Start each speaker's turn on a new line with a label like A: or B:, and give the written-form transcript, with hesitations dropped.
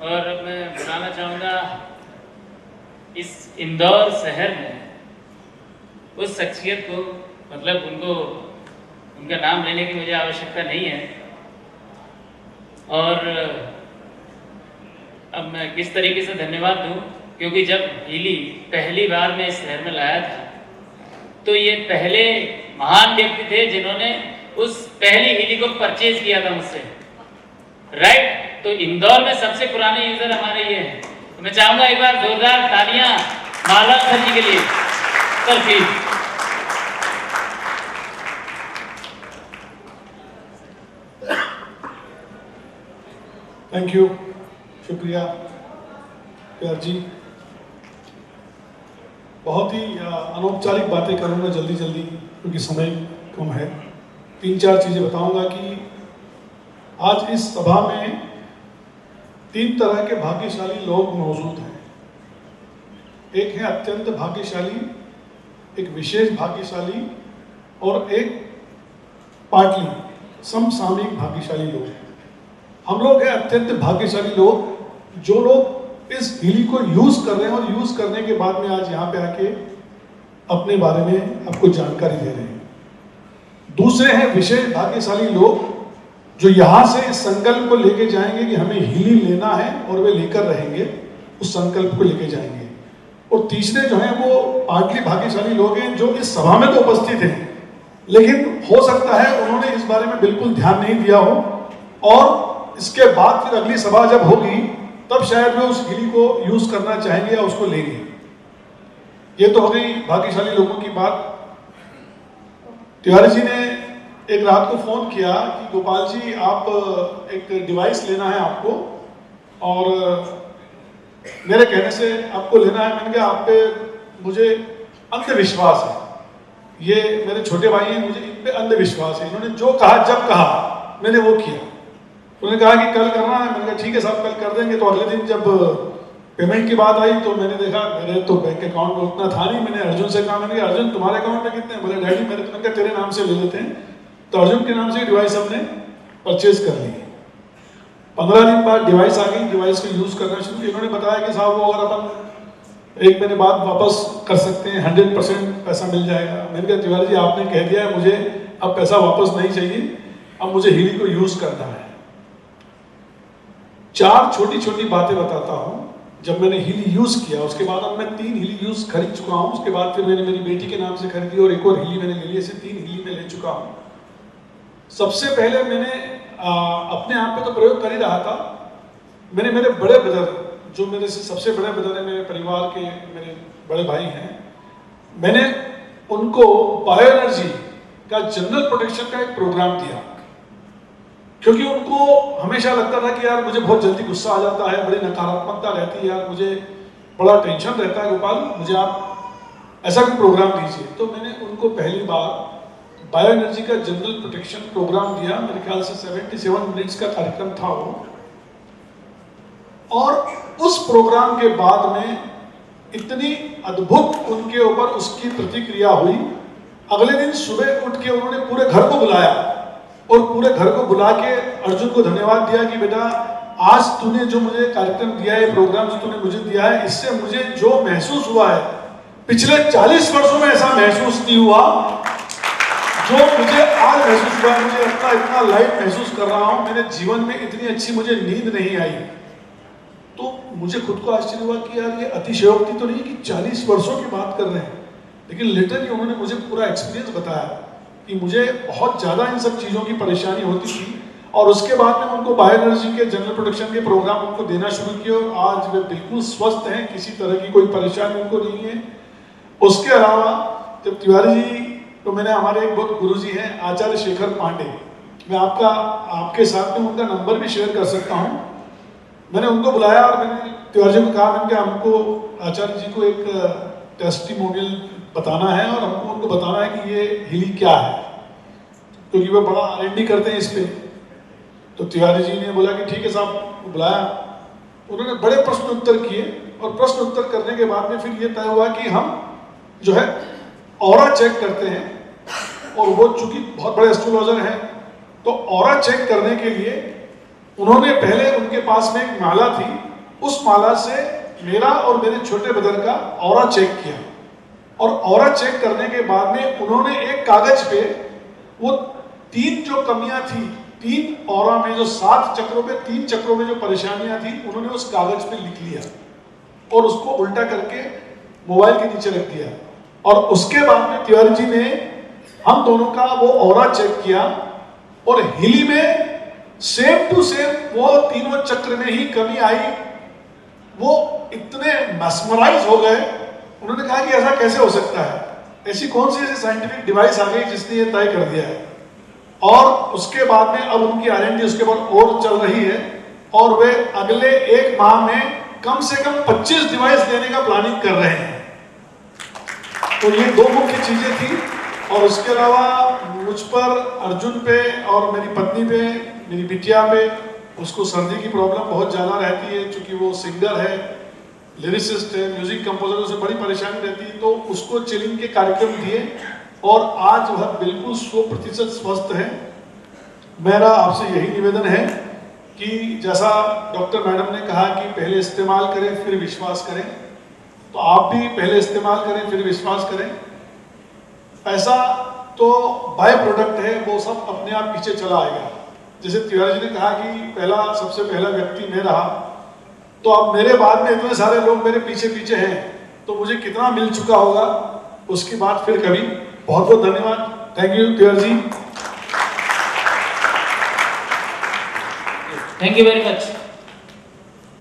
A: और मैं बताना चाहूँगा इस इंदौर शहर में उस शख्सियत को, मतलब उनको, उनका नाम लेने की मुझे आवश्यकता नहीं है। और अब मैं किस तरीके से धन्यवाद दूँ, क्योंकि जब हीली पहली बार मैं इस शहर में लाया था तो ये पहले महान व्यक्ति थे जिन्होंने उस पहली हीली को परचेज किया था मुझसे, राइट। तो इंदौर में सबसे पुराने यूजर हमारे ये हैं। तो मैं चाहूंगा एक बार जोरदार तालियां माला सर जी के लिए। Sir please.
B: थैंक यू, शुक्रिया प्यार जी। बहुत ही अनौपचारिक बातें करूंगा जल्दी जल्दी क्योंकि समय कम है। 3-4 चीज़ें बताऊंगा कि आज इस सभा में 3 तरह के भाग्यशाली लोग मौजूद हैं। एक है अत्यंत भाग्यशाली, एक विशेष भाग्यशाली और एक पार्टली समसामयिक भाग्यशाली लोग। हम लोग हैं अत्यंत भाग्यशाली लोग, जो लोग इस हीली को यूज कर रहे हैं और यूज करने के बाद में आज यहाँ पे आके अपने बारे में आपको जानकारी दे रहे हैं। दूसरे हैं विशेष भाग्यशाली लोग, जो यहाँ से इस संकल्प को लेके जाएंगे कि हमें हीली लेना है और वे लेकर रहेंगे, उस संकल्प को लेके जाएंगे। और तीसरे जो हैं वो पार्टली भाग्यशाली लोग हैं, जो इस सभा में तो उपस्थित हैं, लेकिन हो सकता है उन्होंने इस बारे में बिल्कुल ध्यान नहीं दिया हो और इसके बाद फिर अगली सभा जब होगी तब शायद वे उस हीली को यूज करना चाहेंगे या उसको लेंगे। ये तो हो गई भाग्यशाली लोगों की बात। तिवारी जी ने एक रात को फोन किया कि गोपाल जी आप एक डिवाइस लेना है आपको, और मेरे कहने से आपको लेना है। मैंने कहा आप पे मुझे अंधविश्वास है, ये मेरे छोटे भाई हैं, मुझे इन पे अंधविश्वास है। इन्होंने जो कहा जब कहा मैंने वो किया। उन्होंने कहा कि कल करना है। मैंने कहा ठीक है साहब कल कर देंगे। तो अगले दिन जब पेमेंट की बात आई तो मैंने देखा मेरे तो बैंक अकाउंट में उतना था नहीं। मैंने अर्जुन से कहा, मैंने कहा अर्जुन तुम्हारे अकाउंट में कितने? बोले डैडी मेरे, तो मैंने कहा तेरे नाम से ले लेते हैं। तो अर्जुन के नाम से डिवाइस हमने परचेज कर ली। 15 दिन बाद डिवाइस आ गई, डिवाइस को यूज करना शुरू किया। इन्होंने बताया कि साहब वो अगर अपन 1 महीने बाद वापस कर सकते हैं, 100% पैसा मिल जाएगा। मैंने कहा तिवारी जी आपने कह दिया है, मुझे अब पैसा वापस नहीं चाहिए, अब मुझे हीली को यूज करना है। 4 छोटी छोटी बातें बताता हूं। जब मैंने हीली यूज किया उसके बाद अब मैं 3 हीली यूज खरीद चुका हूं। उसके बाद फिर मैंने मेरी बेटी के नाम से खरीदी और एक और हीली मैंने ले ली। ऐसे 3 हीली मैं ले चुका हूं। सबसे पहले मैंने अपने आप पे तो प्रयोग कर ही रहा था। मैंने मेरे बड़े ब्रदर, जो मेरे से सबसे बड़े ब्रदर है, मेरे परिवार के मेरे बड़े भाई हैं, मैंने उनको बायो एनर्जी का जनरल प्रोटेक्शन का एक प्रोग्राम दिया। क्योंकि उनको हमेशा लगता था कि यार मुझे बहुत जल्दी गुस्सा आ जाता है, बड़ी नकारात्मकता रहती है, यार मुझे बड़ा टेंशन रहता है, गोपाल मुझे आप ऐसा भी प्रोग्राम दीजिए। तो मैंने उनको पहली बार बायो एनर्जी का जनरल प्रोटेक्शन प्रोग्राम दिया। मेरे ख्याल से 77 मिनट्स का कार्यक्रम था वो। और उस प्रोग्राम के बाद में इतनी अद्भुत उनके ऊपर उसकी प्रतिक्रिया हुई। अगले दिन सुबह उठ के उन्होंने पूरे घर को बुलाया और पूरे घर को बुला के अर्जुन को धन्यवाद दिया कि बेटा आज तूने जो मुझे कार्यक्रम दिया है, प्रोग्राम जो तूने मुझे दिया है, इससे मुझे जो महसूस हुआ है पिछले 40 वर्षों में ऐसा महसूस नहीं हुआ जो मुझे आज महसूस हुआ। मुझे इतना लाइट महसूस कर रहा हूं। मेरे जीवन में इतनी अच्छी मुझे नींद नहीं आई। तो मुझे खुद को आश्चर्य हुआ कि यार ये अतिशयोक्ति तो नहीं कि 40 वर्षों की बात कर रहे हैं। लेकिन लिटरली उन्होंने मुझे पूरा एक्सपीरियंस बताया कि मुझे बहुत ज़्यादा इन सब चीज़ों की परेशानी होती थी। और उसके बाद में उनको बायो एनर्जी के जनरल प्रोटेक्शन के प्रोग्राम उनको देना शुरू किए और आज वे बिल्कुल स्वस्थ हैं, किसी तरह की कोई परेशानी उनको नहीं है। उसके अलावा जब तिवारी जी, तो मैंने हमारे एक बहुत गुरु जी हैं आचार्य शेखर पांडे, मैं आपके साथ में उनका नंबर भी शेयर कर सकता हूँ। मैंने उनको बुलाया और मैंने तिवारी जी को कहा, मैंने हमको आचार्य जी को एक टेस्टिमोनियल बताना है और हमको उनको बताना है कि ये हीली क्या है, क्योंकि वो बड़ा R&D करते हैं इस पे। तो तिवारी जी ने बोला कि ठीक है साहब, बुलाया। उन्होंने बड़े प्रश्न उत्तर किए और प्रश्न उत्तर करने के बाद में फिर ये तय हुआ कि हम जो है ऑरा चेक करते हैं। और वो चूंकि बहुत बड़े एस्ट्रोलॉजर हैं, तो ऑरा चेक करने के लिए उन्होंने पहले उनके पास में एक माला थी उस माला से मेरा और मेरे छोटे ब्रदर का ऑरा चेक किया, और ऑरा चेक करने के बाद में उन्होंने एक कागज पे वो 3 जो कमियां थी, 3 ऑरा में जो 7 चक्रों में 3 चक्रों में जो परेशानियां थी, उन्होंने उस कागज पे लिख लिया और उसको उल्टा करके मोबाइल के नीचे रख दिया। और उसके बाद में तिवारी जी ने हम दोनों का वो ऑरा चेक किया, और हिली में सेम टू सेम वो तीनों चक्र में ही कमी आई। वो इतने मैस्मराइज हो गए, उन्होंने कहा कि ऐसा कैसे हो सकता है, ऐसी कौन सी ऐसी साइंटिफिक डिवाइस आ गई जिसने ये तय कर दिया है। और उसके बाद में अब उनकी R&D उसके बाद और चल रही है, और वे अगले 1 माह में कम से कम 25 डिवाइस देने का प्लानिंग कर रहे हैं। तो ये 2 मुख्य चीजें थी। और उसके अलावा मुझ पर, अर्जुन पे और मेरी पत्नी पे, मेरी बिटिया पे, उसको सर्दी की प्रॉब्लम बहुत ज़्यादा रहती है, क्योंकि वो सिंगर है, लिरिसिस्ट है, म्यूजिक कंपोजर से बड़ी परेशानी रहती है। तो उसको चिलिंग के कार्यक्रम दिए और आज वह बिल्कुल 100% स्वस्थ है। मेरा आपसे यही निवेदन है कि जैसा डॉक्टर मैडम ने कहा कि पहले इस्तेमाल करें फिर विश्वास करें, तो आप भी पहले इस्तेमाल करें फिर विश्वास करें। पैसा तो बाय प्रोडक्ट है, वो सब अपने आप पीछे चला आएगा। जैसे तिवारी जी ने कहा कि सबसे पहला व्यक्ति मैं रहा, तो अब मेरे बाद में इतने सारे लोग मेरे पीछे पीछे हैं, तो मुझे कितना मिल चुका होगा, उसकी बात फिर कभी। बहुत बहुत धन्यवाद। Thank you Tiwari ji.
A: Thank you very much.